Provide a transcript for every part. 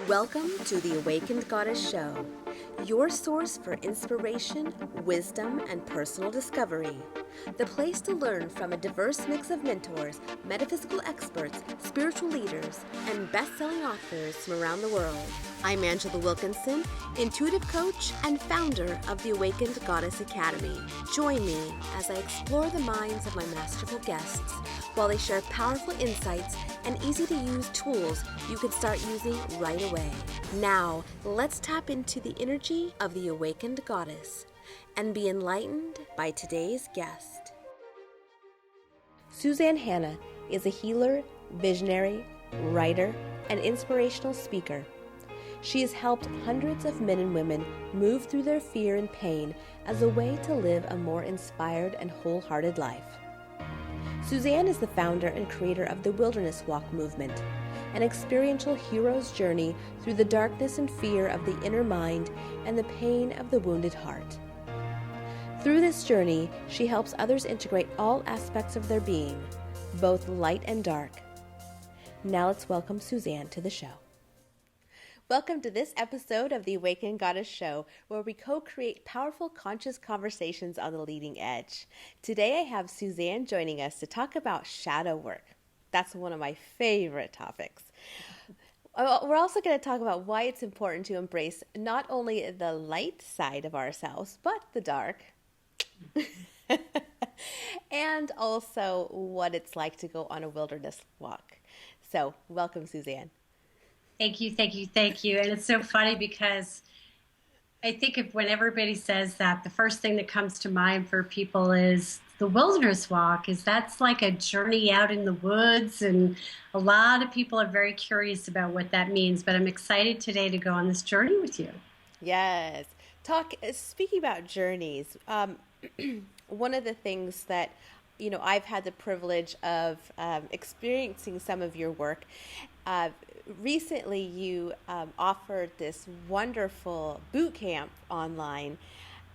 Welcome to the Awakened Goddess Show, your source for inspiration, wisdom, and personal discovery. The place to learn from a diverse mix of mentors, metaphysical experts, spiritual leaders, and best-selling authors from around the world. I'm Angela Wilkinson, intuitive coach and founder of the Awakened Goddess Academy. Join me as I explore the minds of my masterful guests while they share powerful insights and easy-to-use tools you can start using right away. Now, let's tap into the energy of the Awakened Goddess and be enlightened by today's guest. Suzanne Hanna is a healer, visionary, writer, and inspirational speaker. She has helped hundreds of men and women move through their fear and pain as a way to live a more inspired and wholehearted life. Suzanne is the founder and creator of the Wilderness Walk movement, an experiential hero's journey through the darkness and fear of the inner mind and the pain of the wounded heart. Through this journey, she helps others integrate all aspects of their being, both light and dark. Now let's welcome Suzanne to the show. Welcome to this episode of the Awakened Goddess Show, where we co-create powerful conscious conversations on the leading edge. Today I have Suzanne joining us to talk about shadow work. That's one of my favorite topics. We're also going to talk about why it's important to embrace not only the light side of ourselves, but the dark. And also what it's like to go on a wilderness walk. So welcome, Suzanne. Thank you, thank you, thank you. And it's so funny because I think when everybody says that, the first thing that comes to mind for people is the wilderness walk, is that's like a journey out in the woods. And a lot of people are very curious about what that means. But I'm excited today to go on this journey with you. Yes. Speaking about journeys, one of the things that I've had the privilege of experiencing some of your work. Recently, you offered this wonderful boot camp online,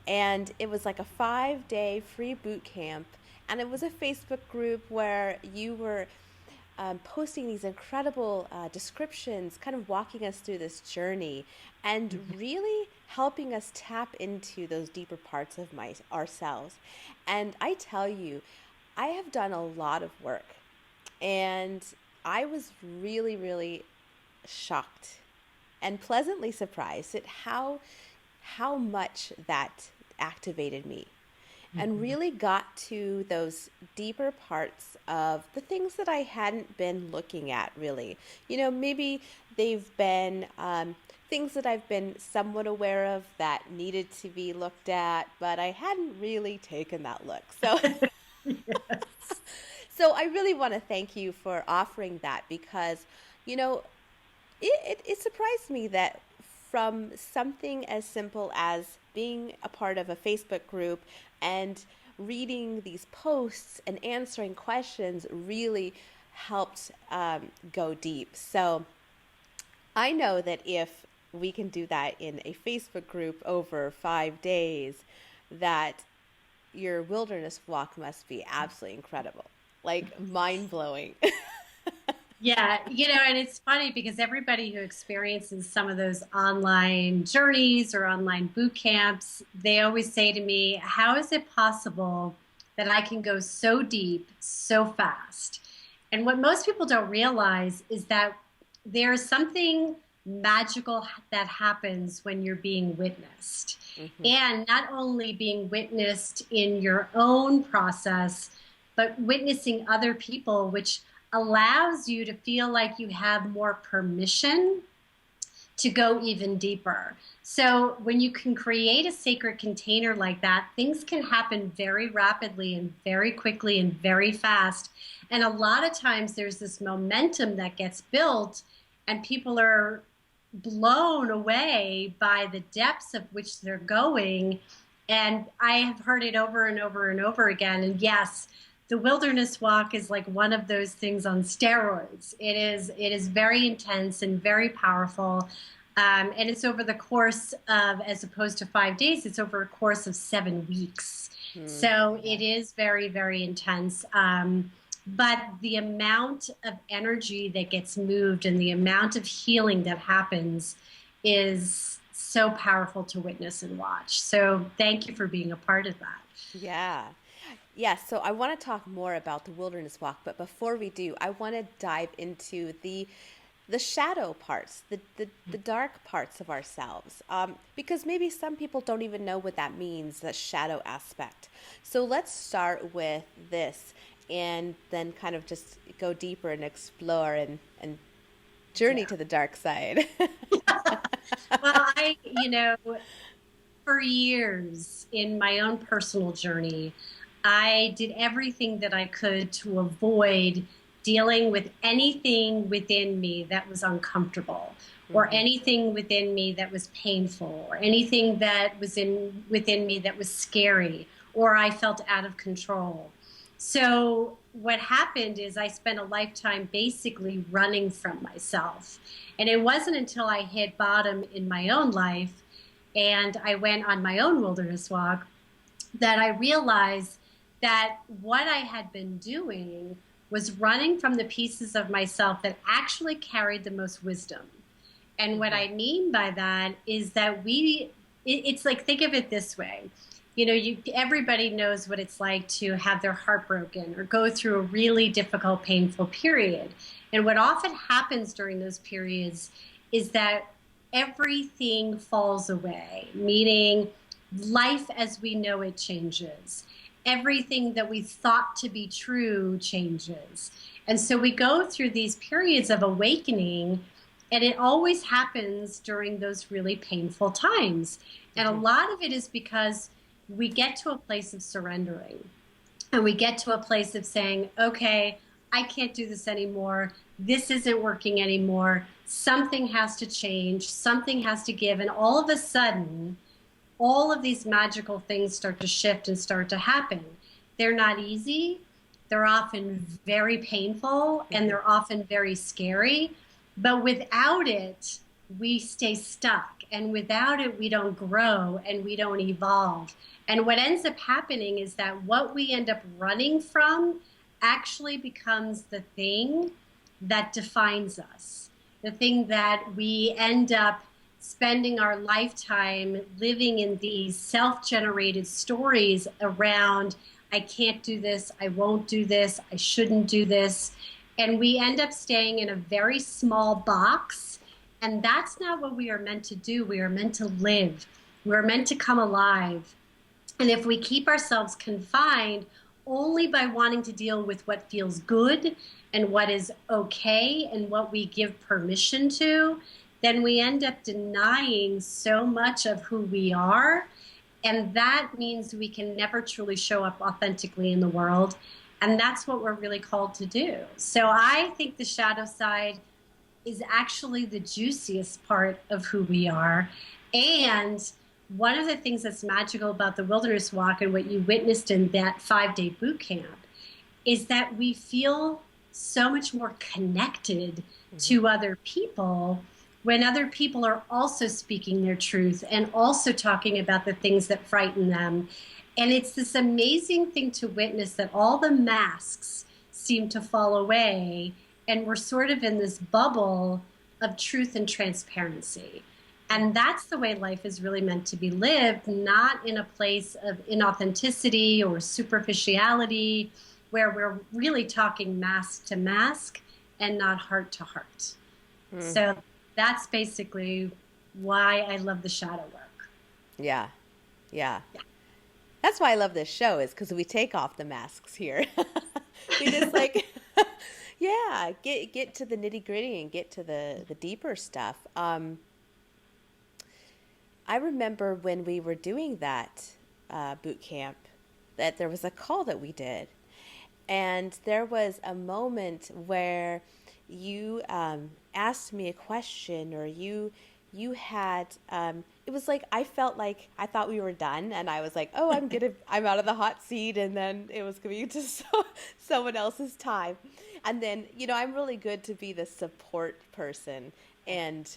and it was like a 5-day free boot camp, and it was a Facebook group where you were posting these incredible descriptions, kind of walking us through this journey, and really helping us tap into those deeper parts of ourselves. And I tell you, I have done a lot of work, and I was really, really shocked and pleasantly surprised at how much that activated me and really got to those deeper parts of the things that I hadn't been looking at really. Maybe they've been things that I've been somewhat aware of that needed to be looked at, but I hadn't really taken that look. So Yes. So I really want to thank you for offering that because, it surprised me that from something as simple as being a part of a Facebook group and reading these posts and answering questions really helped go deep. So I know that if we can do that in a Facebook group over 5 days, that your wilderness walk must be absolutely incredible. Like mind-blowing. Yeah, and it's funny because everybody who experiences some of those online journeys or online boot camps, they always say to me, how is it possible that I can go so deep so fast? And what most people don't realize is that there's something magical that happens when you're being witnessed. Mm-hmm. And not only being witnessed in your own process, but witnessing other people, which allows you to feel like you have more permission to go even deeper. So when you can create a sacred container like that, things can happen very rapidly and very quickly and very fast. And a lot of times there's this momentum that gets built and people are blown away by the depths of which they're going. And I have heard it over and over and over again. And yes, the wilderness walk is like one of those things on steroids. It is very intense and very powerful. And it's over the course of, as opposed to 5 days, it's over a course of 7 weeks. So it is very, very intense. but the amount of energy that gets moved and the amount of healing that happens is so powerful to witness and watch. So thank you for being a part of that. Yeah. Yeah, so I want to talk more about the wilderness walk, but before we do, I want to dive into the shadow parts, the dark parts of ourselves, because maybe some people don't even know what that means, the shadow aspect. So let's start with this and then kind of just go deeper and explore and journey Yeah. to the dark side. Well, for years in my own personal journey, I did everything that I could to avoid dealing with anything within me that was uncomfortable or Hmm. anything within me that was painful or anything that was in within me that was scary or I felt out of control. So what happened is I spent a lifetime basically running from myself. And it wasn't until I hit bottom in my own life and I went on my own wilderness walk that I realized that what I had been doing was running from the pieces of myself that actually carried the most wisdom. And what Hmm. I mean by that is that it's like, think of it this way. Everybody knows what it's like to have their heart broken or go through a really difficult, painful period. And what often happens during those periods is that everything falls away, meaning life as we know it changes. Everything that we thought to be true changes. And so we go through these periods of awakening, and it always happens during those really painful times. And a Hmm. lot of it is because we get to a place of surrendering and we get to a place of saying, okay, I can't do this anymore. This isn't working anymore. Something has to change. Something has to give. And all of a sudden, all of these magical things start to shift and start to happen. They're not easy. They're often very painful and Hmm. they're often very scary. But without it, we stay stuck. And without it, we don't grow and we don't evolve. And what ends up happening is that what we end up running from actually becomes the thing that defines us, the thing that we end up spending our lifetime living in these self generated stories around, I can't do this, I won't do this, I shouldn't do this. And we end up staying in a very small box. And that's not what we are meant to do. We are meant to live, we're meant to come alive. And if we keep ourselves confined only by wanting to deal with what feels good and what is okay and what we give permission to, then we end up denying so much of who we are. And that means we can never truly show up authentically in the world. And that's what we're really called to do. So I think the shadow side is actually the juiciest part of who we are. And one of the things that's magical about the wilderness walk and what you witnessed in that 5-day boot camp is that we feel so much more connected Hmm. to other people when other people are also speaking their truth and also talking about the things that frighten them. And it's this amazing thing to witness that all the masks seem to fall away and we're sort of in this bubble of truth and transparency. And that's the way life is really meant to be lived, not in a place of inauthenticity or superficiality, where we're really talking mask to mask and not heart to heart. Hmm. So that's basically why I love the shadow work. Yeah. Yeah. Yeah. That's why I love this show is because we take off the masks here. We just like, yeah, get to the nitty gritty and get to the deeper stuff. I remember when we were doing that boot camp that there was a call that we did, and there was a moment where you asked me a question, or you had it was like I felt like I thought we were done, and I was like, oh, I'm out of the hot seat, and then it was going to someone else's time, and then I'm really good to be the support person, and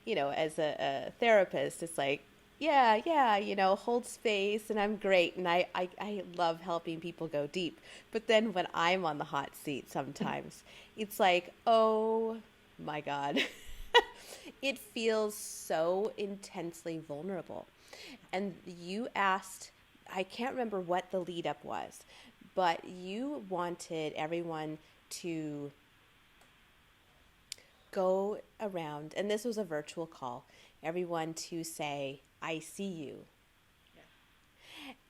as a therapist, it's like yeah, hold space and I'm great. And I love helping people go deep. But then when I'm on the hot seat sometimes, it's like, oh my God. It feels so intensely vulnerable. And you asked, I can't remember what the lead up was, but you wanted everyone to go around, and this was a virtual call, everyone to say, I see you.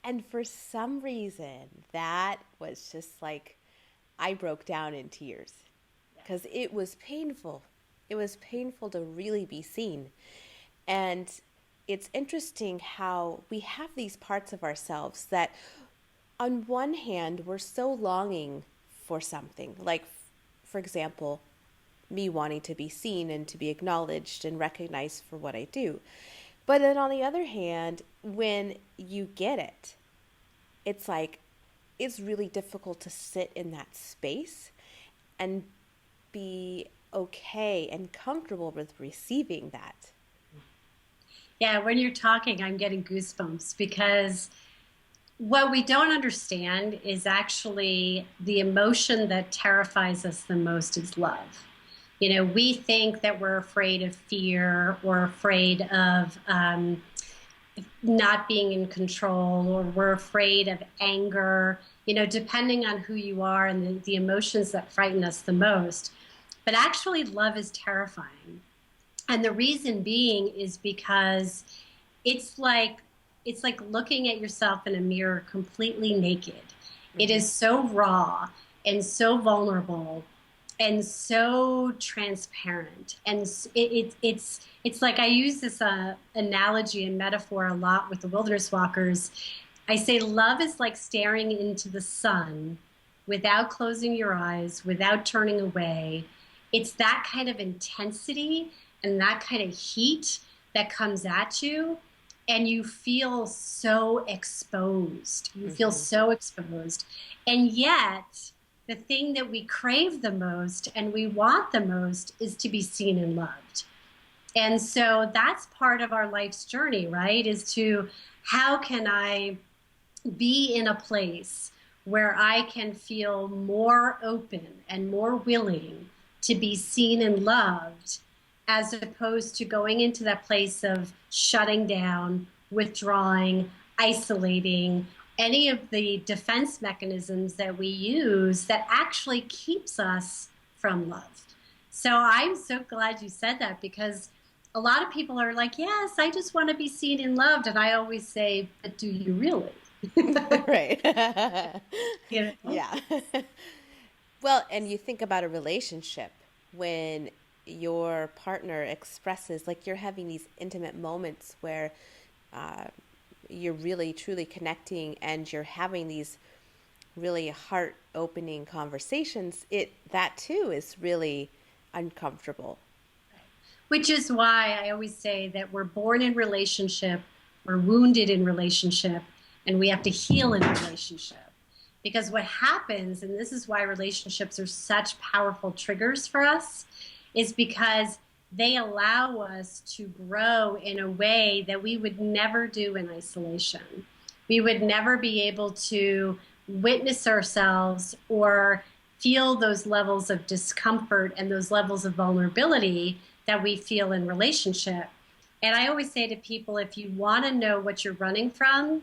And for some reason, that was just like, I broke down in tears because it was painful. It was painful to really be seen. And it's interesting how we have these parts of ourselves that, on one hand, we're so longing for something. Like, for example, me wanting to be seen and to be acknowledged and recognized for what I do. But then on the other hand, when you get it, it's like it's really difficult to sit in that space and be okay and comfortable with receiving that. Yeah, when you're talking, I'm getting goosebumps because what we don't understand is actually the emotion that terrifies us the most is love. We think that we're afraid of fear or afraid of not being in control, or we're afraid of anger, depending on who you are and the emotions that frighten us the most. But actually, love is terrifying. And the reason being is because it's like it's like looking at yourself in a mirror completely naked. It is so raw and so vulnerable and so transparent. And it's like I use this analogy and metaphor a lot with the wilderness walkers. I say love is like staring into the sun without closing your eyes, without turning away. It's that kind of intensity and that kind of heat that comes at you, and you feel so exposed. You feel so exposed. And yet, the thing that we crave the most and we want the most is to be seen and loved. And so that's part of our life's journey, right? Is to, how can I be in a place where I can feel more open and more willing to be seen and loved, as opposed to going into that place of shutting down, withdrawing, isolating, any of the defense mechanisms that we use that actually keeps us from love. So I'm so glad you said that, because a lot of people are like, yes, I just want to be seen and loved. And I always say, but do you really? Right. You know? Yeah. Well, and you think about a relationship when your partner expresses, like you're having these intimate moments where you're really truly connecting and you're having these really heart opening conversations, that too is really uncomfortable. Which is why I always say that we're born in relationship, we're wounded in relationship, and we have to heal in relationship. Because what happens, and this is why relationships are such powerful triggers for us, is because they allow us to grow in a way that we would never do in isolation. We would never be able to witness ourselves or feel those levels of discomfort and those levels of vulnerability that we feel in relationship. And I always say to people, if you want to know what you're running from,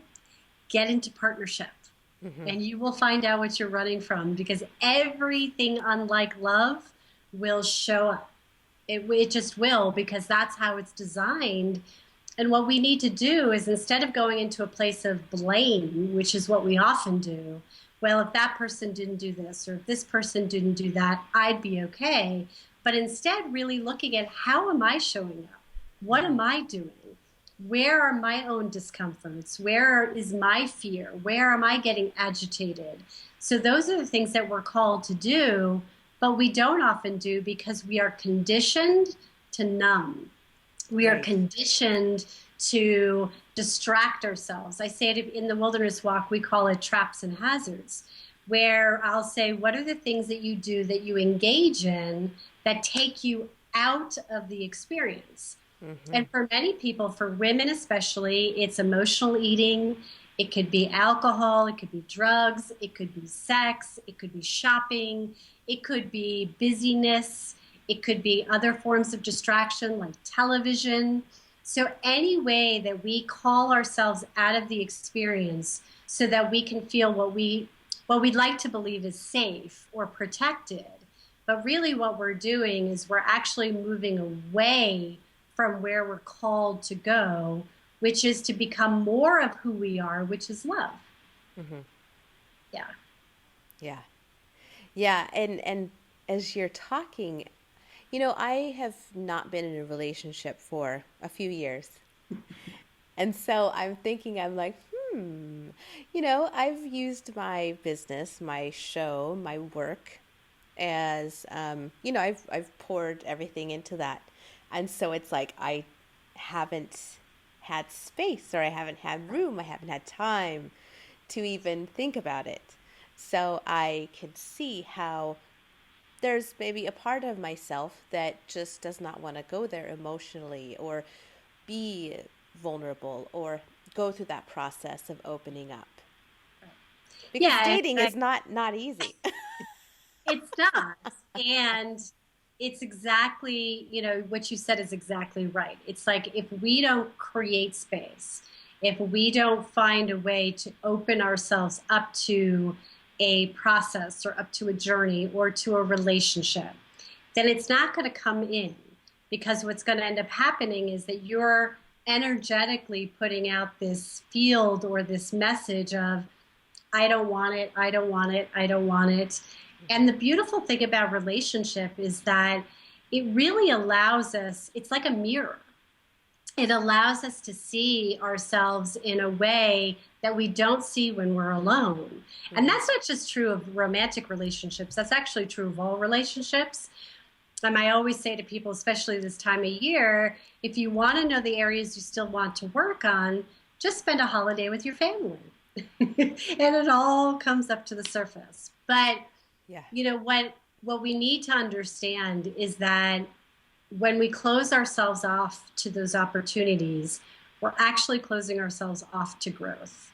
get into partnership. And you will find out what you're running from, because everything unlike love will show up. It just will, because that's how it's designed. And what we need to do is, instead of going into a place of blame, which is what we often do, well, if that person didn't do this, or if this person didn't do that, I'd be okay. But instead, really looking at, how am I showing up? What am I doing? Where are my own discomforts? Where is my fear? Where am I getting agitated? So those are the things that we're called to do, but we don't often do, because we are conditioned to numb. We are conditioned to distract ourselves. I say it in the wilderness walk, we call it traps and hazards, where I'll say, what are the things that you do that you engage in that take you out of the experience? Mm-hmm. And for many people, for women especially, it's emotional eating. It could be alcohol, it could be drugs, it could be sex, it could be shopping, it could be busyness, it could be other forms of distraction like television. So, any way that we call ourselves out of the experience so that we can feel what we'd like to believe is safe or protected. But really, what we're doing is we're actually moving away from where we're called to go, which is to become more of who we are, which is love. Mm-hmm. Yeah. Yeah. Yeah. And as you're talking, I have not been in a relationship for a few years. And so I'm thinking, I'm like, I've used my business, my show, my work as, I've poured everything into that. And so it's like I haven't had space or I haven't had room, I haven't had time to even think about it. So I could see how there's maybe a part of myself that just does not want to go there emotionally or be vulnerable or go through that process of opening up because Yeah, dating is not easy. it's not. And it's exactly, what you said is exactly right. It's like if we don't create space, if we don't find a way to open ourselves up to a process or up to a journey or to a relationship, then it's not going to come in because what's going to end up happening is that you're energetically putting out this field or this message of, I don't want it, I don't want it, I don't want it. And the beautiful thing about relationship is that it really allows us, it's like a mirror. It allows us to see ourselves in a way that we don't see when we're alone. And Mm-hmm. that's not just true of romantic relationships, that's actually true of all relationships. And I always say to people, especially this time of year, if you want to know the areas you still want to work on, just spend a holiday with your family. And it all comes up to the surface. But Yeah. what we need to understand is that when we close ourselves off to those opportunities, we're actually closing ourselves off to growth.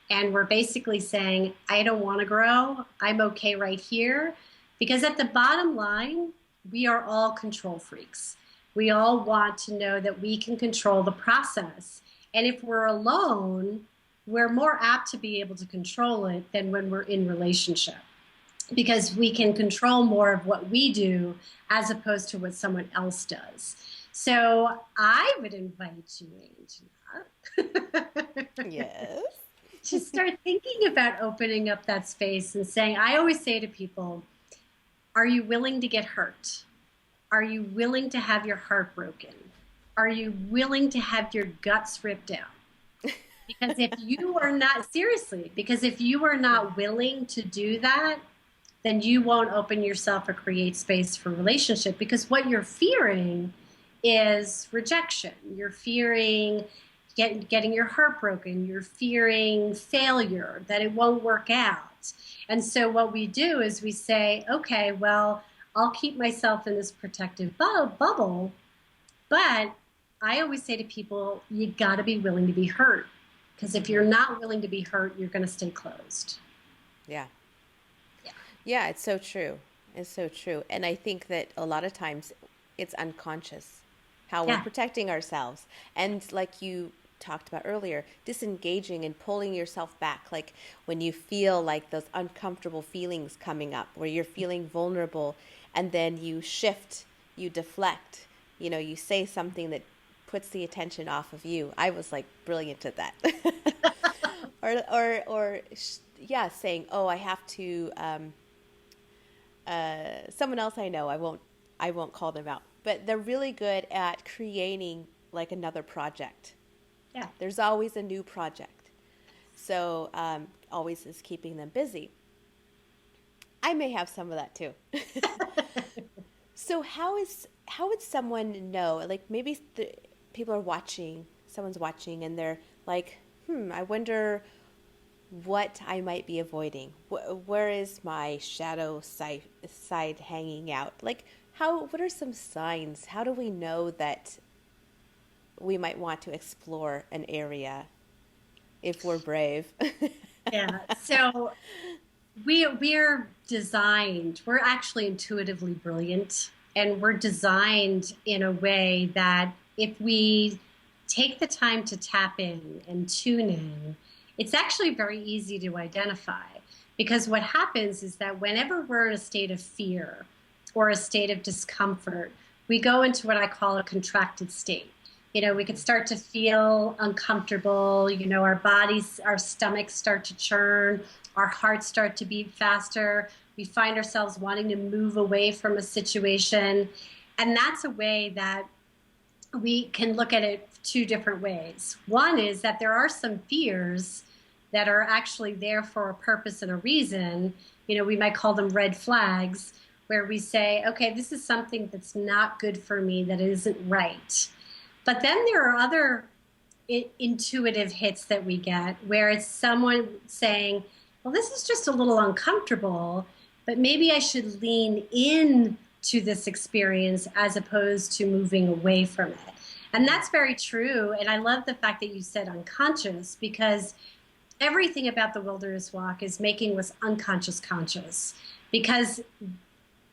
And we're basically saying, I don't want to grow. I'm okay right here. Because at the bottom line, we are all control freaks. We all want to know that we can control the process. And if we're alone, we're more apt to be able to control it than when we're in relationship because we can control more of what we do as opposed to what someone else does. So I would invite you, Angela, Yes. to start thinking about opening up that space and saying, I always say to people, are you willing to get hurt? Are you willing to have your heart broken? Are you willing to have your guts ripped out? Because if you are not, seriously, because if you are Yeah. not willing to do that, then you won't open yourself or create space for relationship because what you're fearing is rejection. You're fearing getting your heart broken. You're fearing failure, that it won't work out. And so what we do is we say, okay, well, I'll keep myself in this protective bubble, but I always say to people, you got to be willing to be hurt. Because if you're Mm-hmm. not willing to be hurt, you're going to stay closed. Yeah. Yeah. Yeah, it's so true. It's so true. And I think that a lot of times it's unconscious how we're Yeah. protecting ourselves. And like you talked about earlier, disengaging and pulling yourself back. Like when you feel like those uncomfortable feelings coming up, where you're feeling vulnerable, and then you shift, you deflect, you say something that puts the attention off of you. I was like brilliant at that. Yeah, saying, "Oh, I have to." Someone else I know, I won't call them out, but they're really good at creating like another project. Yeah. There's always a new project, so always is keeping them busy. I may have some of that too. So how would someone know? Like maybe people are watching, someone's watching, and they're like, I wonder what I might be avoiding. Where is my shadow side hanging out? Like, what are some signs? How do we know that we might want to explore an area if we're brave. Yeah. So we're designed, we're actually intuitively brilliant, and we're designed in a way that if we take the time to tap in and tune in, it's actually very easy to identify. Because what happens is that whenever we're in a state of fear or a state of discomfort, we go into what I call a contracted state. We could start to feel uncomfortable, our bodies, our stomachs start to churn, our hearts start to beat faster. We find ourselves wanting to move away from a situation. And that's a way that we can look at it two different ways. One is that there are some fears that are actually there for a purpose and a reason. We might call them red flags, where we say, okay, this is something that's not good for me, that isn't right. But then there are other intuitive hits that we get where it's someone saying, well, this is just a little uncomfortable, but maybe I should lean in to this experience as opposed to moving away from it. And that's very true. And I love the fact that you said unconscious, because everything about the wilderness walk is making us unconscious conscious, because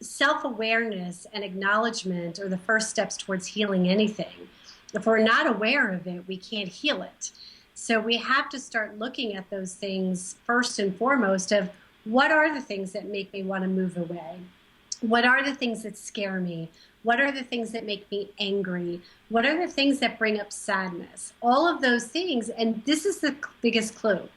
self-awareness and acknowledgement are the first steps towards healing anything. If we're not aware of it, we can't heal it. So we have to start looking at those things first and foremost of what are the things that make me want to move away? What are the things that scare me? What are the things that make me angry? What are the things that bring up sadness? All of those things, and this is the biggest clue.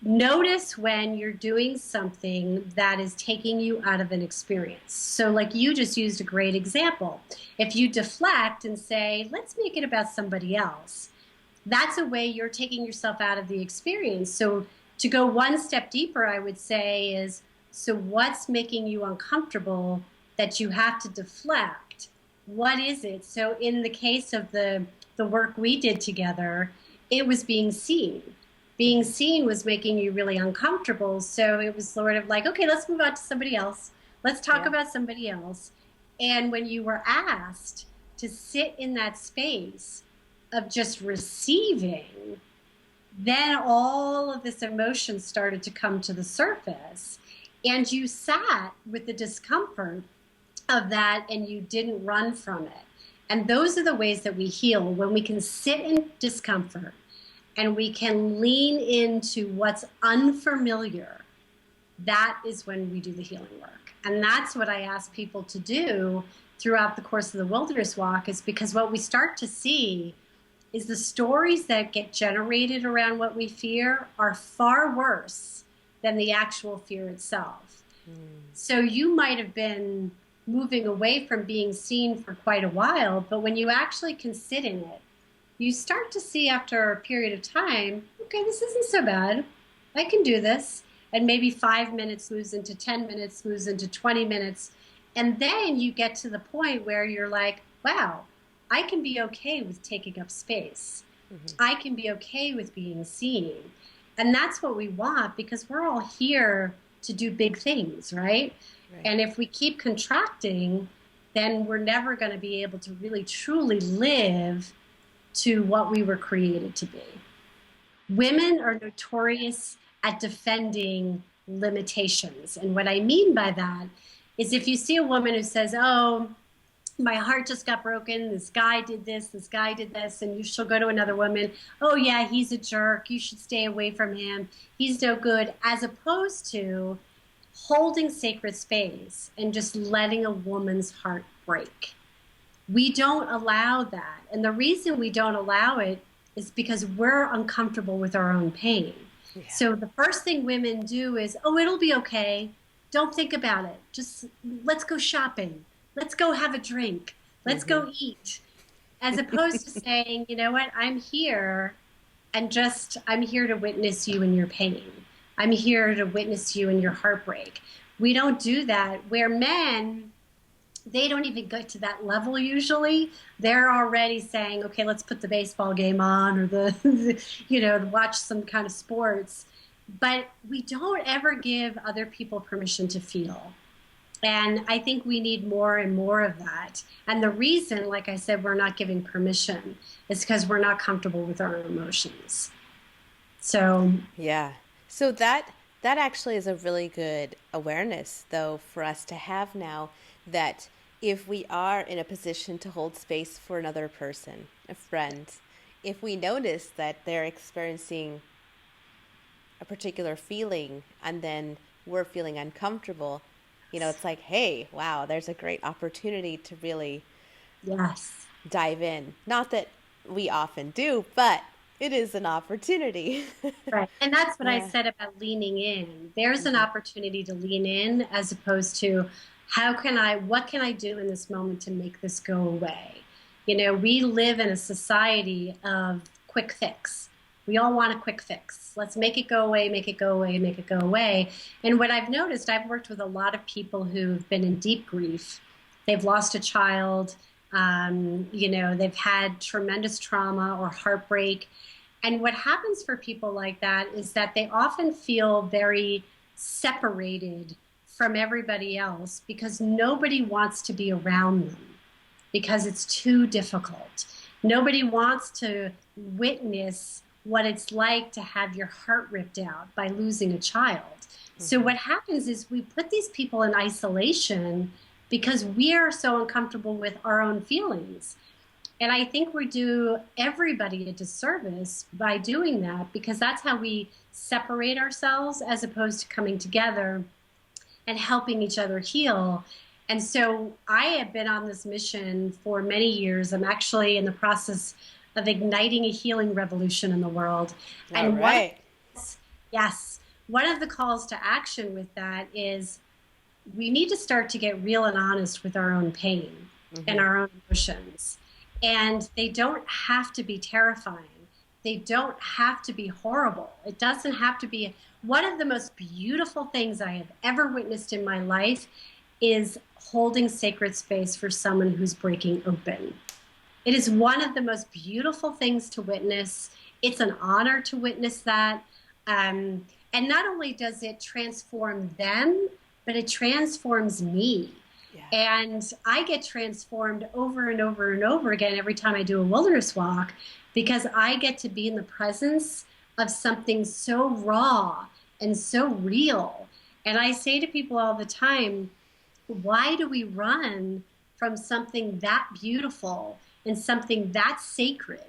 Notice when you're doing something that is taking you out of an experience. So like you just used a great example. If you deflect and say, let's make it about somebody else, that's a way you're taking yourself out of the experience. So to go one step deeper, I would say is, so what's making you uncomfortable that you have to deflect? What is it? So in the case of the work we did together, it was being seen. Being seen was making you really uncomfortable. So it was sort of like, okay, let's move on to somebody else. Let's talk about somebody else. And when you were asked to sit in that space of just receiving, then all of this emotion started to come to the surface. And you sat with the discomfort of that and you didn't run from it. And those are the ways that we heal, when we can sit in discomfort and we can lean into what's unfamiliar. That is when we do the healing work. And that's what I ask people to do throughout the course of the wilderness walk, is because what we start to see is the stories that get generated around what we fear are far worse than the actual fear itself. So you might have been moving away from being seen for quite a while, but when you actually can sit in it, you start to see after a period of time, okay, this isn't so bad. I can do this. And maybe 5 minutes moves into 10 minutes, moves into 20 minutes. And then you get to the point where you're like, wow, I can be okay with taking up space. I can be okay with being seen. And that's what we want, because we're all here to do big things, right? And if we keep contracting, then we're never going to be able to really truly live to what we were created to be. Women are notorious at defending limitations. And what I mean by that is, if you see a woman who says, oh, my heart just got broken, this guy did this, and she'll go to another woman, oh yeah, he's a jerk, you should stay away from him, he's no good, as opposed to holding sacred space and just letting a woman's heart break. We don't allow that. And the reason we don't allow it is because we're uncomfortable with our own pain. So the first thing women do is, oh, it'll be okay. Don't think about it. Just let's go shopping. Let's go have a drink. Let's go eat. As opposed to saying, you know what, I'm here and I'm here to witness you in your pain. I'm here to witness you in your heartbreak. We don't do that. Where men, they don't even get to that level usually. They're already saying, okay, let's put the baseball game on, or watch some kind of sports. But we don't ever give other people permission to feel. And I think we need more and more of that. And the reason, like I said, we're not giving permission is because we're not comfortable with our emotions. So, Yeah. So that actually is a really good awareness though for us to have now, that if we are in a position to hold space for another person, a friend, if we notice that they're experiencing a particular feeling and then we're feeling uncomfortable, it's like, hey, wow, there's a great opportunity to really yes. dive in. Not that we often do, but it is an opportunity. Right. And that's what I Yeah. said about leaning in. There's an Hmm. opportunity to lean in as opposed to what can I do in this moment to make this go away? We live in a society of quick fix. We all want a quick fix. Let's make it go away, make it go away, make it go away. And what I've noticed, I've worked with a lot of people who've been in deep grief. They've lost a child, they've had tremendous trauma or heartbreak, and what happens for people like that is that they often feel very separated from everybody else because nobody wants to be around them because it's too difficult. Nobody wants to witness what it's like to have your heart ripped out by losing a child. So, Hmm. what happens is we put these people in isolation because we are so uncomfortable with our own feelings. And I think we do everybody a disservice by doing that because that's how we separate ourselves as opposed to coming together and helping each other heal. And so I have been on this mission for many years. I'm actually in the process of igniting a healing revolution in the world. All And right. yes, one of the calls to action with that is we need to start to get real and honest with our own pain and Hmm. our own emotions. And they don't have to be terrifying. They don't have to be horrible. It doesn't have to be. One of the most beautiful things I have ever witnessed in my life is holding sacred space for someone who's breaking open. It is one of the most beautiful things to witness. It's an honor to witness that. And not only does it transform them, but it transforms me. Yeah. And I get transformed over and over and over again every time I do a wilderness walk because I get to be in the presence of something so raw and so real. And I say to people all the time, why do we run from something that beautiful and something that sacred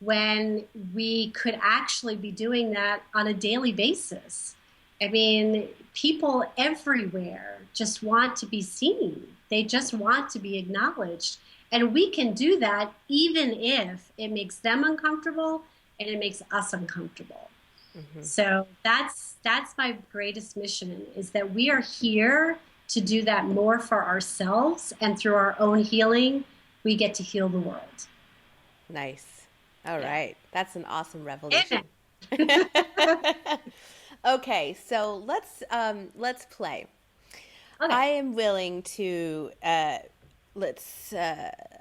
when we could actually be doing that on a daily basis? I mean, people everywhere just want to be seen. They just want to be acknowledged. And we can do that even if it makes them uncomfortable and it makes us uncomfortable. Hmm. So that's my greatest mission is that we are here to do that more for ourselves, and through our own healing, we get to heal the world. Nice. All Yeah. right. That's an awesome Amen. revolution. Okay, so let's play. Okay. I am willing to let's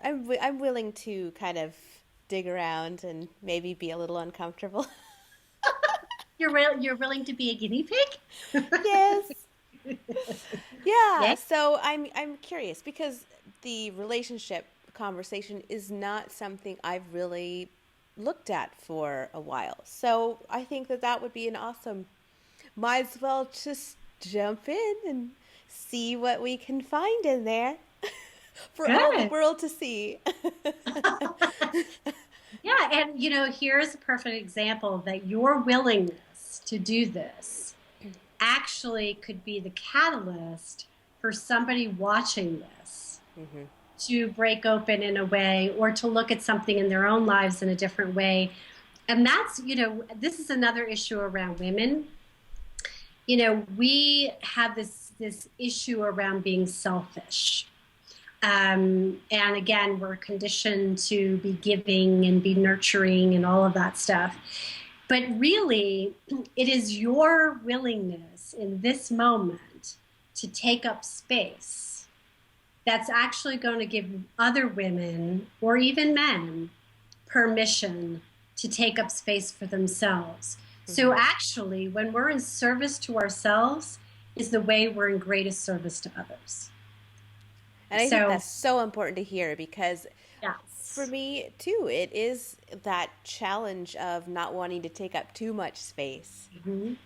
I'm willing to kind of dig around and maybe be a little uncomfortable. You're willing to be a guinea pig? Yes. Yeah. Yeah. So I'm curious because the relationship conversation is not something I've really looked at for a while. So I think that that would be an awesome. Might as well just jump in and see what we can find in there for all the Good. world to see. Yeah, and here's a perfect example that your willingness to do this actually could be the catalyst for somebody watching this Hmm. to break open in a way or to look at something in their own lives in a different way. And that's, this is another issue around women. We have this issue around being selfish. And again, we're conditioned to be giving and be nurturing and all of that stuff. But really, it is your willingness in this moment to take up space that's actually going to give other women or even men permission to take up space for themselves. So Hmm. actually, when we're in service to ourselves, is the way we're in greatest service to others. And I think So, that's so important to hear because for yes. me too, it is that challenge of not wanting to take up too much space. Mhm.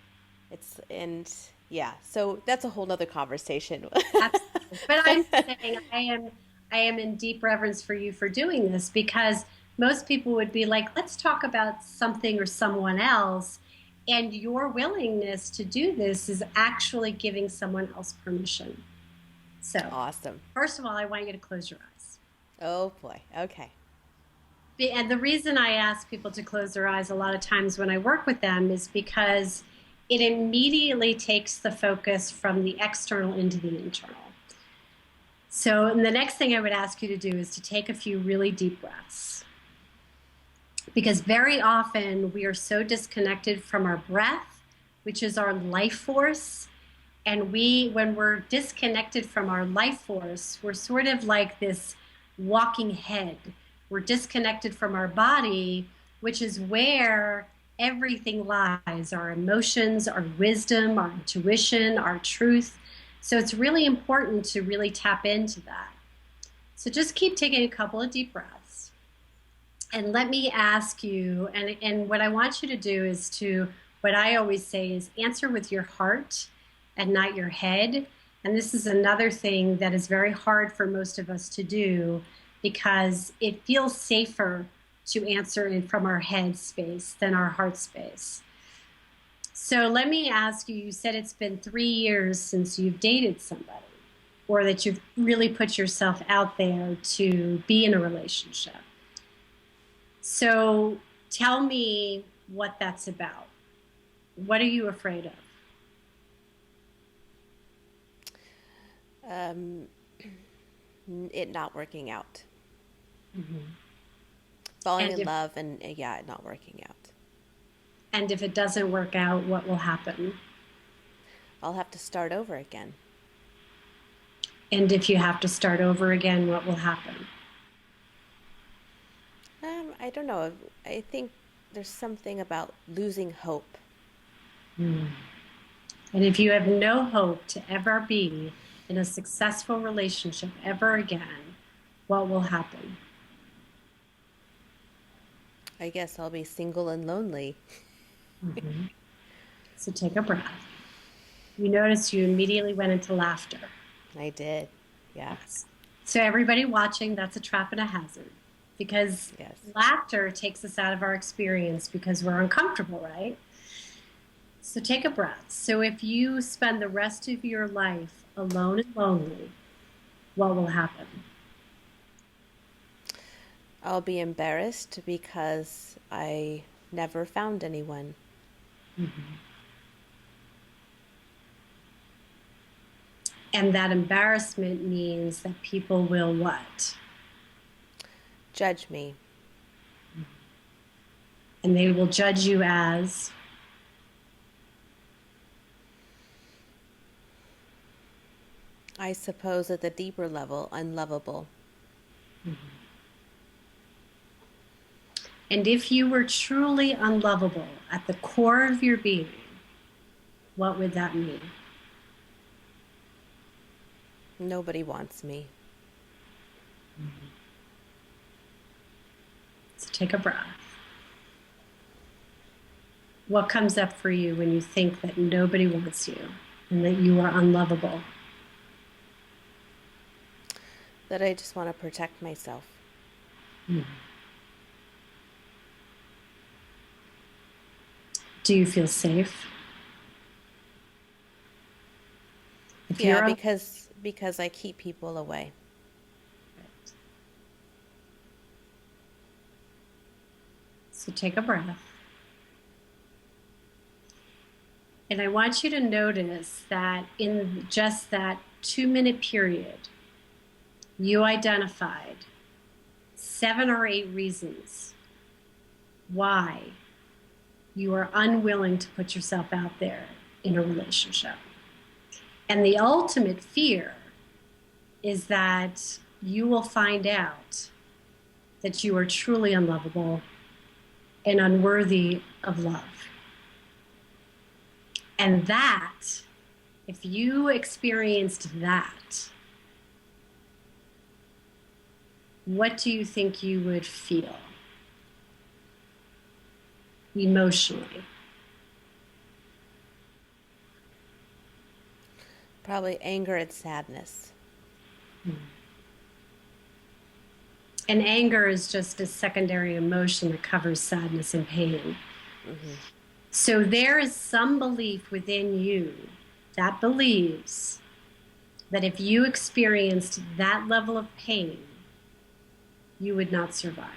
It's, and yeah, so that's a whole nother conversation. Absolutely. But I'm saying I am in deep reverence for you for doing this, because most people would be like, let's talk about something or someone else. And your willingness to do this is actually giving someone else permission. So, Awesome. first of all, I want you to close your eyes. Oh boy. Okay. And the reason I ask people to close their eyes a lot of times when I work with them is because it immediately takes the focus from the external into the internal. So, and the next thing I would ask you to do is to take a few really deep breaths. Because very often we are so disconnected from our breath, which is our life force. And when we're disconnected from our life force, we're sort of like this walking head. We're disconnected from our body, which is where everything lies, our emotions, our wisdom, our intuition, our truth. So it's really important to really tap into that. So just keep taking a couple of deep breaths. And let me ask you, and what I want you to do is to, what I always say is answer with your heart and not your head. And this is another thing that is very hard for most of us to do, because it feels safer to answer from our head space than our heart space. So let me ask you, you said it's been 3 years since you've dated somebody, or that you've really put yourself out there to be in a relationship. So tell me what that's about. What are you afraid of? Um, it not working out. Mm-hmm. Falling in love and yeah, it not working out. And if it doesn't work out, what will happen? I'll have to start over again. And if you have to start over again, what will happen? I don't know. I think there's something about losing hope. Mm. And if you have no hope to ever be in a successful relationship ever again, what will happen? I guess I'll be single and lonely. Mm-hmm. So take a breath. You notice you immediately went into laughter. I did. Yeah. Yes. So everybody watching, that's a trap and a hazard, because Yes. laughter takes us out of our experience because we're uncomfortable, right? So take a breath. So if you spend the rest of your life alone and lonely, what will happen? I'll be embarrassed because I never found anyone. Mm-hmm. And that embarrassment means that people will what? Judge me. And they will judge you as? I suppose at the deeper level, unlovable. Mm-hmm. And if you were truly unlovable at the core of your being, what would that mean? Nobody wants me. Mm-hmm. So take a breath. What comes up for you when you think that nobody wants you and that you are unlovable? That I just want to protect myself. Mm-hmm. Do you feel safe? Yeah, because I keep people away. Right. So take a breath. And I want you to notice that in just that 2-minute period, you identified 7 or 8 reasons why you are unwilling to put yourself out there in a relationship. And the ultimate fear is that you will find out that you are truly unlovable and unworthy of love. And that If you experienced that, what do you think you would feel emotionally? Probably anger and sadness. And anger is just a secondary emotion that covers sadness and pain. Mm-hmm. So there is some belief within you that believes that if you experienced that level of pain, you would not survive.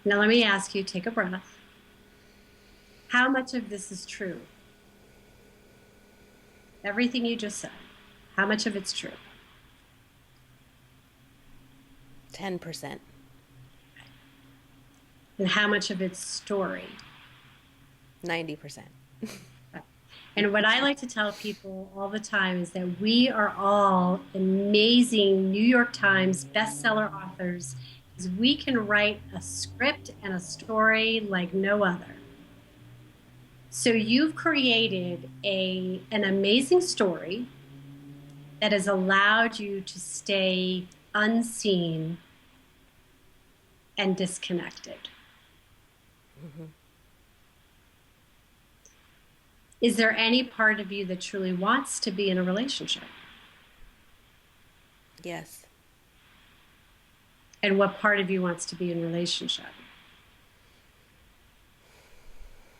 Now, let me ask you, take a breath. How much of this is true? Everything you just said, how much of it's true? 10%. And how much of it's story? 90%. And what I like to tell people all the time is that we are all amazing New York Times bestseller authors because we can write a script and a story like no other. So you've created an amazing story that has allowed you to stay unseen and disconnected. Mm-hmm. Is there any part of you that truly wants to be in a relationship? Yes. And what part of you wants to be in a relationship?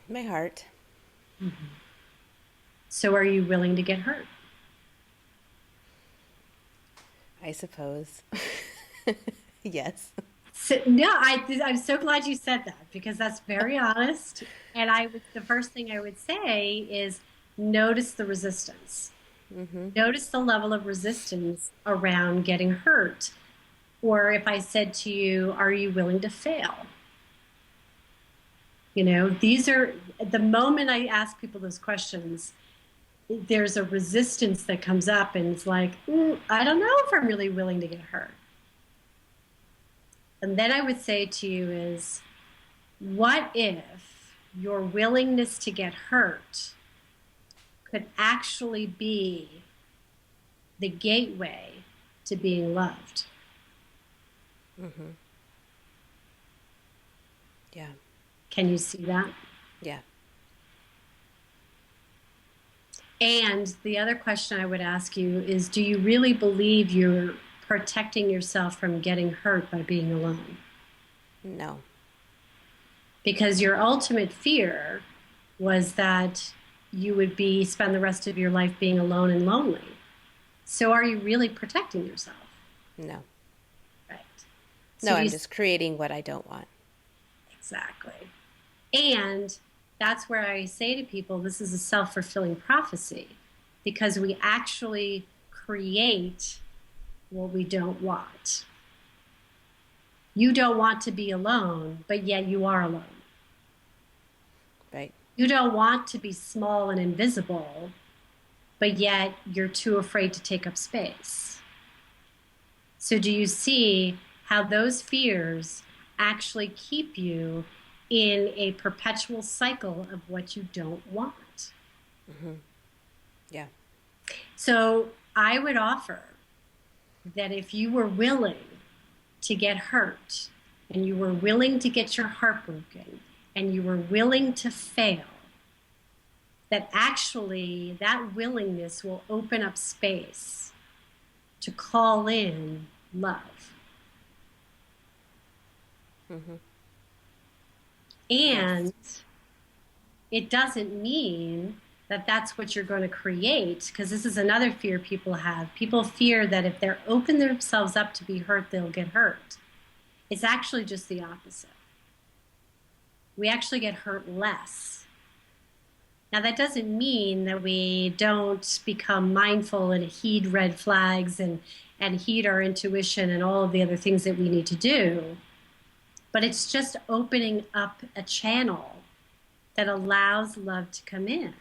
My heart. Mm-hmm. So are you willing to get hurt? I suppose. Yes. So, no, I'm so glad you said that because that's very honest. And the first thing I would say is notice the resistance. Mm-hmm. Notice the level of resistance around getting hurt. Or if I said to you, are you willing to fail? You know, these are the moment I ask people those questions, there's a resistance that comes up and it's like, I don't know if I'm really willing to get hurt. And then I would say to you is, what if your willingness to get hurt could actually be the gateway to being loved? Mm-hmm. Yeah. Can you see that? Yeah. And the other question I would ask you is, do you really believe you're protecting yourself from getting hurt by being alone? No. Because your ultimate fear was that you would spend the rest of your life being alone and lonely. So are you really protecting yourself? No. Right. No, So I'm just creating what I don't want. Exactly. And that's where I say to people, this is a self-fulfilling prophecy because we actually create what we don't want. You don't want to be alone, but yet you are alone. Right. You don't want to be small and invisible, but yet you're too afraid to take up space. So do you see how those fears actually keep you in a perpetual cycle of what you don't want? Mm-hmm. Yeah. So I would offer that if you were willing to get hurt and you were willing to get your heart broken and you were willing to fail, that actually that willingness will open up space to call in love. Mm-hmm. And Yes. it doesn't mean that that's what you're going to create, because this is another fear people have. People fear that if they're open themselves up to be hurt, they'll get hurt. It's actually just the opposite. We actually get hurt less. Now, that doesn't mean that we don't become mindful and heed red flags and heed our intuition and all of the other things that we need to do. But it's just opening up a channel that allows love to come in.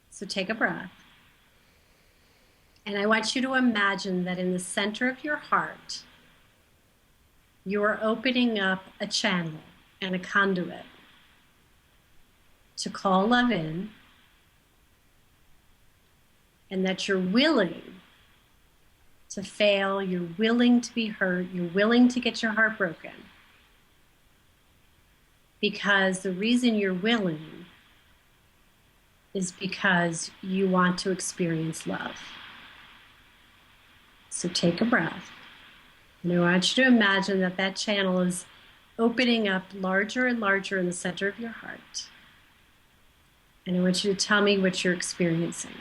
So take a breath. And I want you to imagine that in the center of your heart, you are opening up a channel and a conduit to call love in, and that you're willing to fail, you're willing to be hurt, you're willing to get your heart broken. Because the reason you're willing is because you want to experience love. So take a breath. And I want you to imagine that that channel is opening up larger and larger in the center of your heart. And I want you to tell me what you're experiencing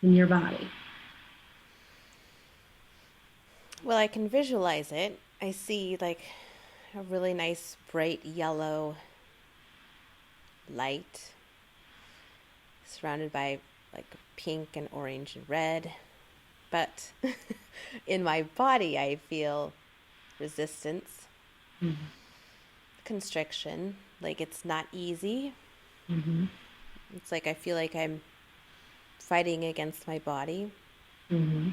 in your body. Well, I can visualize it. I see like a really nice bright yellow light surrounded by like pink and orange and red. But in my body, I feel resistance, constriction, like it's not easy. Mm-hmm. It's like I feel like I'm fighting against my body. Mm-hmm.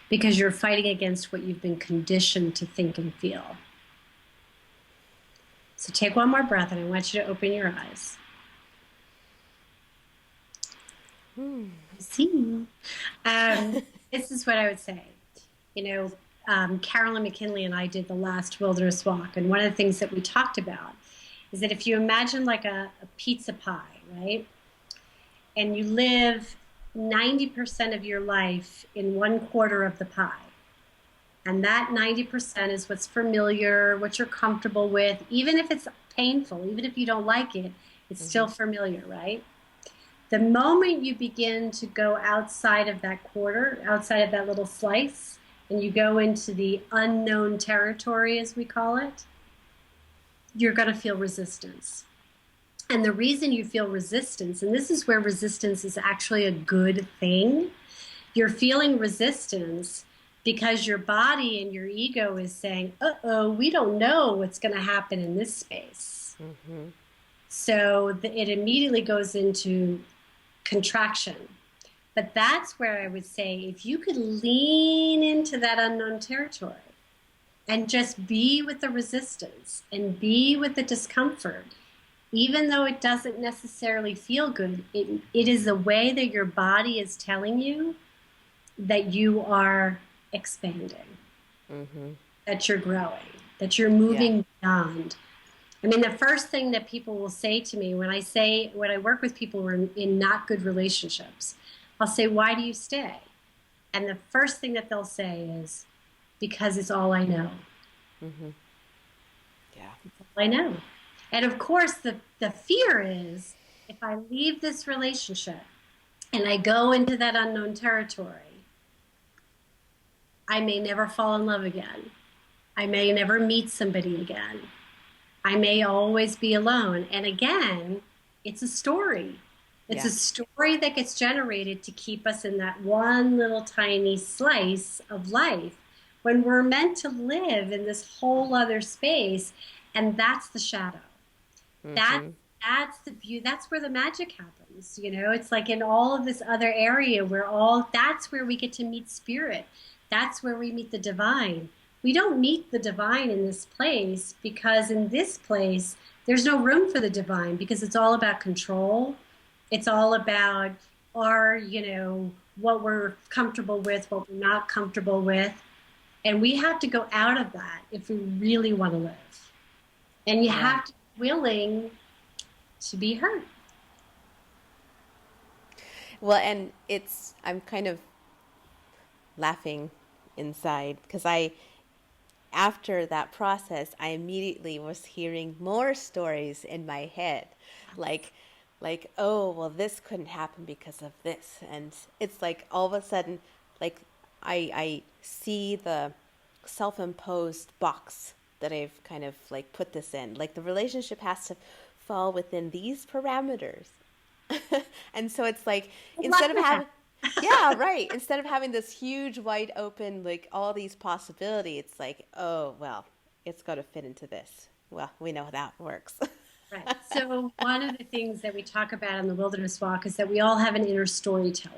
Because you're fighting against what you've been conditioned to think and feel. So take one more breath, and I want you to open your eyes. I see you. This is what I would say. You know, Carolyn McKinley and I did the last wilderness walk, and one of the things that we talked about is that if you imagine like a pizza pie, right? And you live 90% of your life in 1/4 of the pie. And that 90% is what's familiar, what you're comfortable with, even if it's painful, even if you don't like it, it's still familiar, right? The moment you begin to go outside of that quarter, outside of that little slice, and you go into the unknown territory, as we call it, you're going to feel resistance. And the reason you feel resistance, and this is where resistance is actually a good thing, you're feeling resistance because your body and your ego is saying, uh-oh, we don't know what's going to happen in this space. Mm-hmm. So it immediately goes into contraction. But that's where I would say if you could lean into that unknown territory and just be with the resistance and be with the discomfort, even though it doesn't necessarily feel good, it is a way that your body is telling you that you are expanding, that you're growing, that you're moving beyond. I mean, the first thing that people will say to me when I work with people who are in not good relationships, I'll say, why do you stay? And the first thing that they'll say is, because it's all I know. Yeah. It's all I know. And of course, the fear is, if I leave this relationship and I go into that unknown territory, I may never fall in love again. I may never meet somebody again. I may always be alone. And again, it's a story. It's a story that gets generated to keep us in that one little tiny slice of life when we're meant to live in this whole other space. And that's the shadow. That's the beauty. That's where the magic happens. You know, it's like in all of this other area that's where we get to meet spirit. That's where we meet the divine. We don't meet the divine in this place because in this place, there's no room for the divine because it's all about control. It's all about what we're comfortable with, what we're not comfortable with. And we have to go out of that if we really want to live. And you have to be willing to be hurt. Well, and I'm kind of laughing inside because after that process, I immediately was hearing more stories in my head, like, oh, well, this couldn't happen because of this. And it's like all of a sudden, like I see the self-imposed box that I've kind of like put this in. Like the relationship has to fall within these parameters. And so it's like, instead of having this huge wide open, like all these possibilities, it's like, oh, well, it's got to fit into this. Well, we know how that works. Right. So one of the things that we talk about in the Wilderness Walk is that we all have an inner storyteller.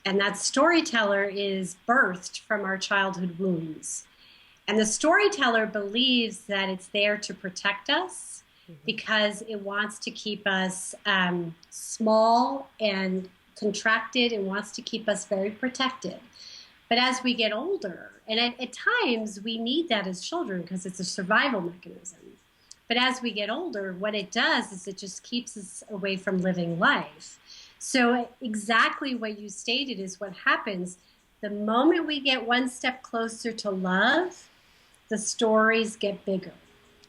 And that storyteller is birthed from our childhood wounds. And the storyteller believes that it's there to protect us because it wants to keep us small and contracted and wants to keep us very protected. But as we get older, and at times we need that as children because it's a survival mechanism. But as we get older, what it does is it just keeps us away from living life. So exactly what you stated is what happens. The moment we get one step closer to love, the stories get bigger.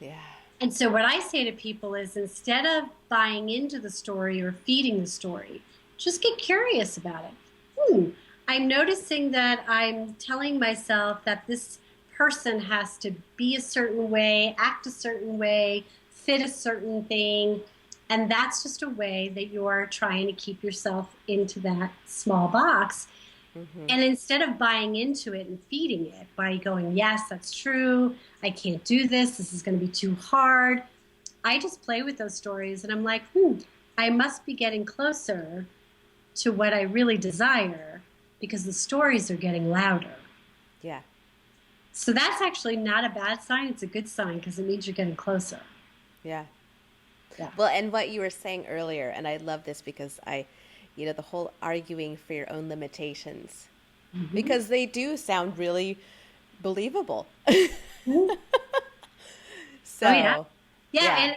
Yeah. And so what I say to people is instead of buying into the story or feeding the story, just get curious about it. I'm noticing that I'm telling myself that this person has to be a certain way, act a certain way, fit a certain thing. And that's just a way that you're trying to keep yourself into that small box. And instead of buying into it and feeding it by going, yes, that's true, I can't do this, this is going to be too hard, I just play with those stories and I'm like, I must be getting closer to what I really desire because the stories are getting louder. Yeah. So that's actually not a bad sign. It's a good sign because it means you're getting closer. Yeah. Yeah. Well, and what you were saying earlier, and I love this because the whole arguing for your own limitations, because they do sound really believable. So, yeah. And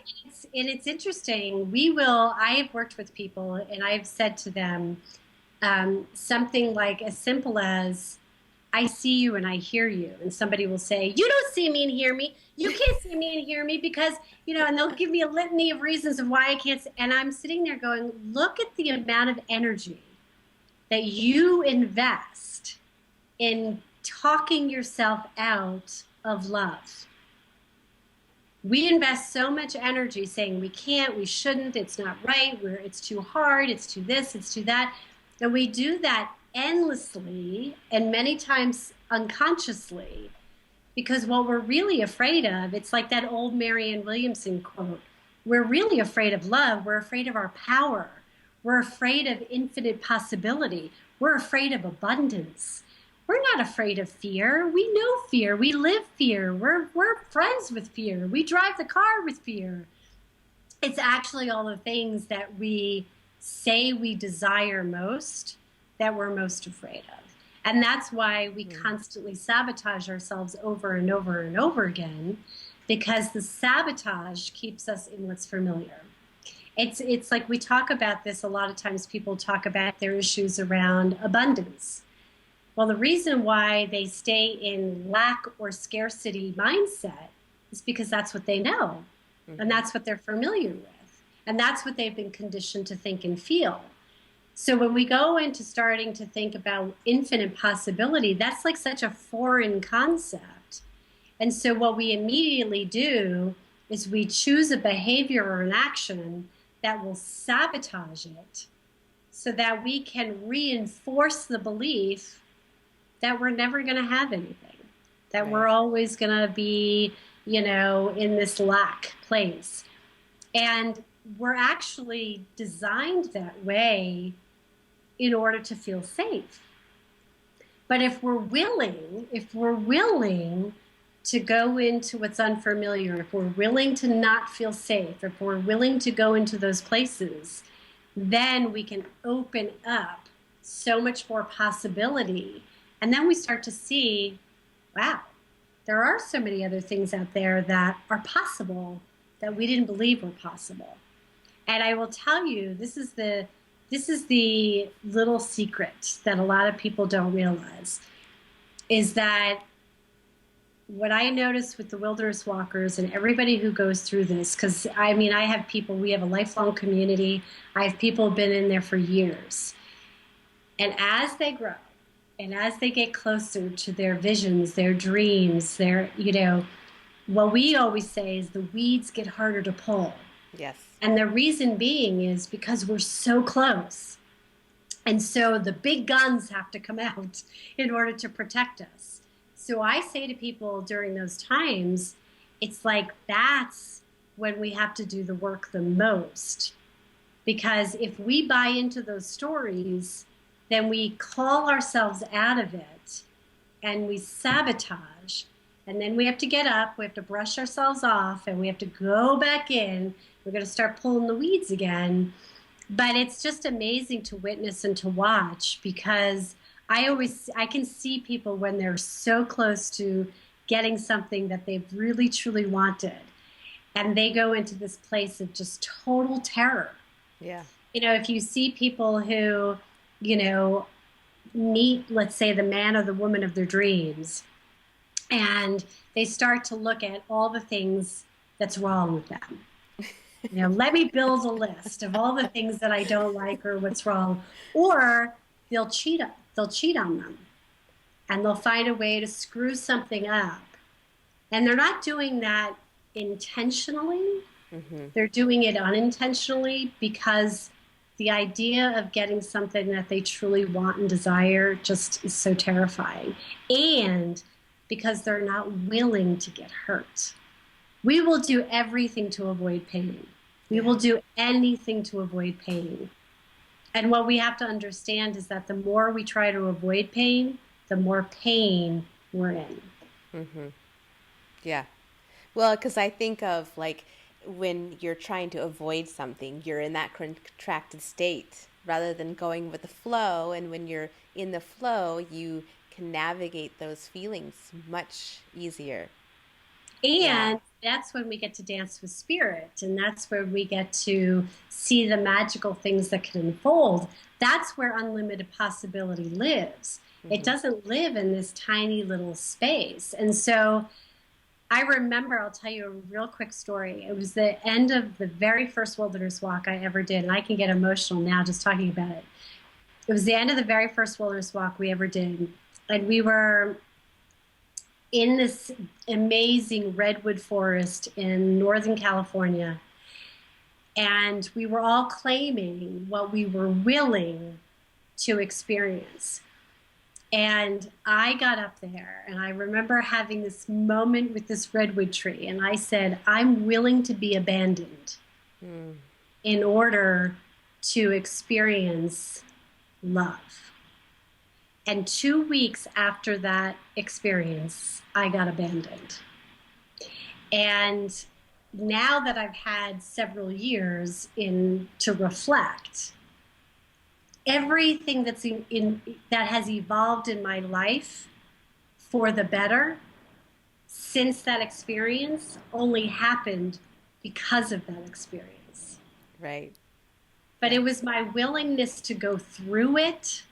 it's interesting. I have worked with people and I've said to them something like as simple as, I see you and I hear you. And somebody will say, you don't see me and hear me. You can't see me and hear me because, and they'll give me a litany of reasons of why I can't see. And I'm sitting there going, look at the amount of energy that you invest in talking yourself out of love. We invest so much energy saying we can't, we shouldn't, it's not right, it's too hard, it's too this, it's too that. And we do that endlessly and many times unconsciously because what we're really afraid of, it's like that old Marianne Williamson quote, we're really afraid of love, we're afraid of our power, we're afraid of infinite possibility, we're afraid of abundance. We're not afraid of fear. We know fear. We live fear. We're friends with fear. We drive the car with fear. It's actually all the things that we say we desire most that we're most afraid of. And that's why we constantly sabotage ourselves over and over and over again, because the sabotage keeps us in what's familiar. It's like we talk about this a lot of times. People talk about their issues around abundance. Well, the reason why they stay in lack or scarcity mindset is because that's what they know. And that's what they're familiar with. And that's what they've been conditioned to think and feel. So when we go into starting to think about infinite possibility, that's like such a foreign concept. And so what we immediately do is we choose a behavior or an action that will sabotage it so that we can reinforce the belief that we're never going to have anything, that we're always going to be, in this lack place. And we're actually designed that way in order to feel safe. But if we're willing to go into what's unfamiliar, if we're willing to not feel safe, if we're willing to go into those places, then we can open up so much more possibility. And then we start to see, wow, there are so many other things out there that are possible that we didn't believe were possible. And I will tell you, this is the little secret that a lot of people don't realize, is that what I notice with the wilderness walkers and everybody who goes through this, because I have people, we have a lifelong community. I have people who've been in there for years. And as they grow, and as they get closer to their visions, their dreams, what we always say is the weeds get harder to pull. Yes. And the reason being is because we're so close. And so the big guns have to come out in order to protect us. So I say to people during those times, it's like that's when we have to do the work the most. Because if we buy into those stories, then we call ourselves out of it and we sabotage. and then we have to get up, we have to brush ourselves off, and we have to go back in. We're going to start pulling the weeds again. But it's just amazing to witness and to watch, because I can see people when they're so close to getting something that they've really truly wanted, and they go into this place of just total terror. Yeah. If you see people who, meet, let's say, the man or the woman of their dreams, and they start to look at all the things that's wrong with them. Let me build a list of all the things that I don't like or what's wrong. Or they'll cheat on them, and they'll find a way to screw something up. And they're not doing that intentionally. Mm-hmm. They're doing it unintentionally, because the idea of getting something that they truly want and desire just is so terrifying. And because they're not willing to get hurt. We will do everything to avoid pain. We will do anything to avoid pain. And what we have to understand is that the more we try to avoid pain, the more pain we're in. Mm-hmm. Yeah. Well, because I think of, like, when you're trying to avoid something, you're in that contracted state rather than going with the flow. And when you're in the flow, you can navigate those feelings much easier. And that's when we get to dance with spirit. And that's where we get to see the magical things that can unfold. That's where unlimited possibility lives. Mm-hmm. It doesn't live in this tiny little space. And so I remember, I'll tell you a real quick story. It was the end of the very first wilderness walk I ever did. And I can get emotional now just talking about it. It was the end of the very first wilderness walk we ever did. And we were in this amazing redwood forest in Northern California. And we were all claiming what we were willing to experience. And I got up there, and I remember having this moment with this redwood tree, and I said, I'm willing to be abandoned in order to experience love. And 2 weeks after that experience, I got abandoned. And now that I've had several years to reflect, everything that has evolved in my life for the better since that experience only happened because of that experience. Right. But it was my willingness to go through it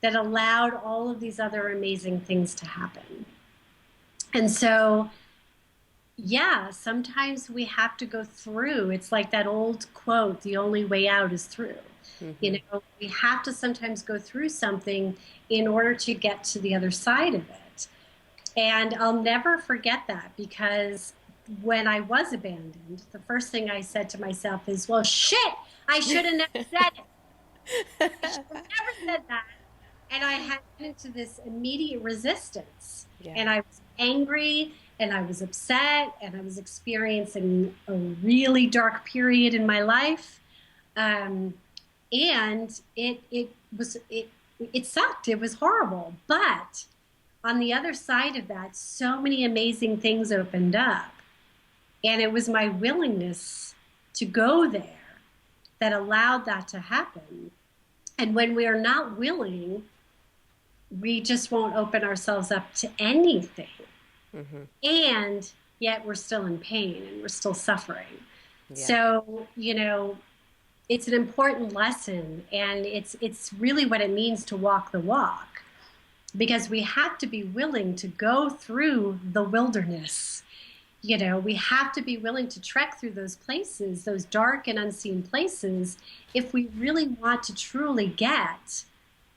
that allowed all of these other amazing things to happen. And so, yeah, sometimes we have to go through. It's like that old quote, the only way out is through. Mm-hmm. We have to sometimes go through something in order to get to the other side of it. And I'll never forget that, because when I was abandoned, the first thing I said to myself is, well, shit, I should have never said it. I should have never said that. And I had into this immediate resistance. Yeah. And I was angry, and I was upset, and I was experiencing a really dark period in my life. And it sucked. It was horrible. But on the other side of that, so many amazing things opened up. And it was my willingness to go there that allowed that to happen. And when we are not willing, we just won't open ourselves up to anything. Mm-hmm. And yet we're still in pain and we're still suffering. Yeah. So, it's an important lesson, and it's really what it means to walk the walk, because we have to be willing to go through the wilderness. We have to be willing to trek through those places, those dark and unseen places, if we really want to truly get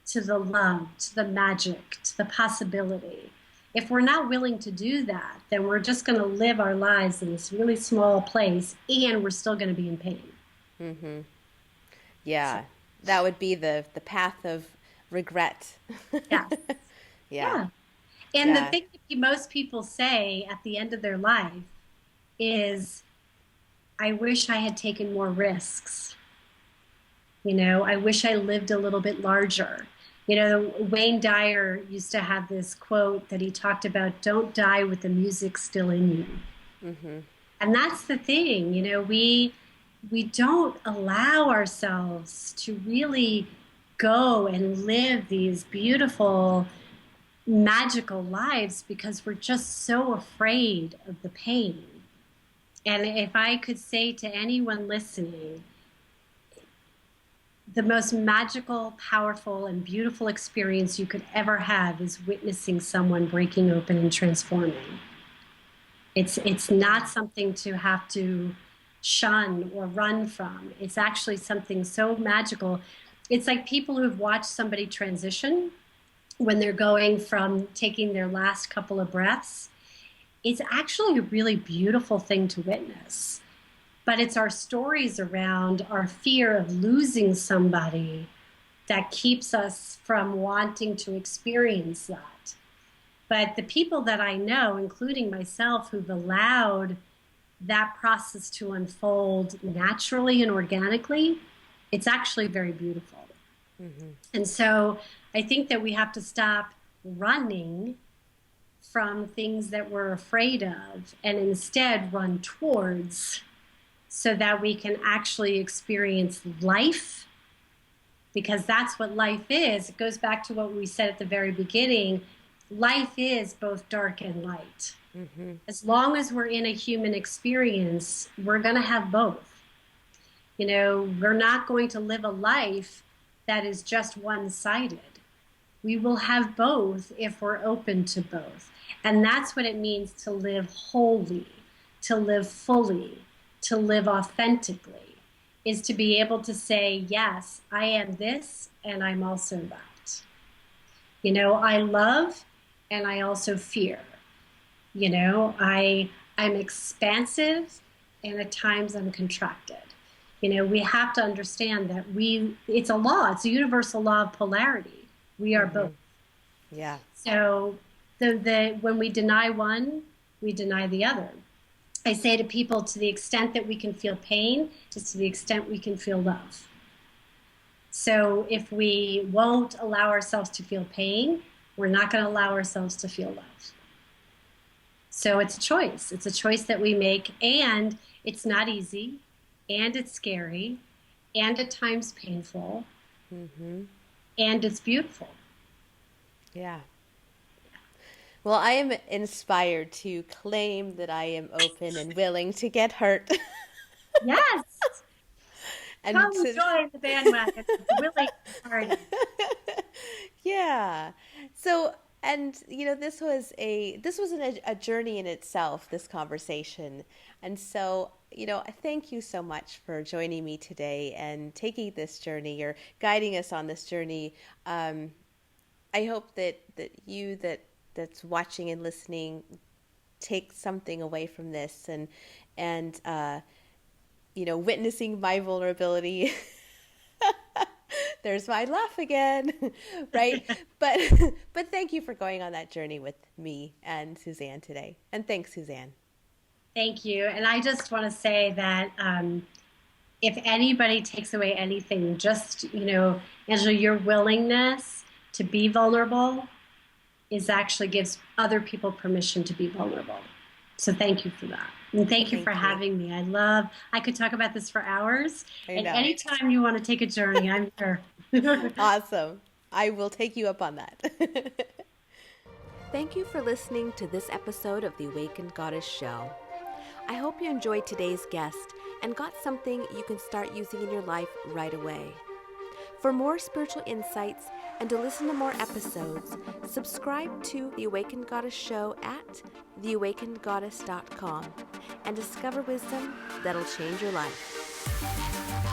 to the love, to the magic, to the possibility. If we're not willing to do that, then we're just going to live our lives in this really small place, and we're still going to be in pain. Mm-hmm. Yeah, that would be the path of regret. Yeah. Yeah. And the thing that most people say at the end of their life is, I wish I had taken more risks. I wish I lived a little bit larger. Wayne Dyer used to have this quote that he talked about, don't die with the music still in you. Mm-hmm. And that's the thing, we don't allow ourselves to really go and live these beautiful, magical lives because we're just so afraid of the pain. And if I could say to anyone listening, the most magical, powerful, and beautiful experience you could ever have is witnessing someone breaking open and transforming. It's not something to have to shun or run from. It's actually something so magical. It's like people who've watched somebody transition when they're going from taking their last couple of breaths. It's actually a really beautiful thing to witness. But it's our stories around our fear of losing somebody that keeps us from wanting to experience that. But the people that I know, including myself, who've allowed that process to unfold naturally and organically, it's actually very beautiful. Mm-hmm. And so I think that we have to stop running from things that we're afraid of and instead run towards, so that we can actually experience life, because that's what life is. It goes back to what we said at the very beginning. Life is both dark and light. Mm-hmm. As long as we're in a human experience, we're going to have both. We're not going to live a life that is just one-sided. We will have both if we're open to both. And that's what it means to live wholly, to live fully, to live authentically, is to be able to say, yes, I am this and I'm also that. I love and I also fear. I'm expansive and at times I'm contracted. We have to understand that it's a law, it's a universal law of polarity. We are both. Yeah. So when we deny one, we deny the other. I say to people, to the extent that we can feel pain is to the extent we can feel love. So if we won't allow ourselves to feel pain, we're not going to allow ourselves to feel love. So it's a choice. It's a choice that we make, and it's not easy, and it's scary, and at times painful, mm-hmm. and it's beautiful. Yeah. Well, I am inspired to claim that I am open and willing to get hurt. Yes. And come join the bandwagon. Willing party. Yeah. So, and this was a journey in itself, this conversation. And so, thank you so much for joining me today and taking this journey or guiding us on this journey. I hope that that's watching and listening take something away from this and witnessing my vulnerability. There's my laugh again, right? But thank you for going on that journey with me and Suzanne today. And thanks, Suzanne. Thank you. And I just want to say that if anybody takes away anything, just, Angela, your willingness to be vulnerable actually gives other people permission to be vulnerable. So thank you for that. And thank you for having me. I could talk about this for hours. And anytime you want to take a journey, I'm here. Awesome. I will take you up on that. Thank you for listening to this episode of the Awakened Goddess Show. I hope you enjoyed today's guest and got something you can start using in your life right away. For more spiritual insights and to listen to more episodes, subscribe to The Awakened Goddess Show at theawakenedgoddess.com and discover wisdom that'll change your life.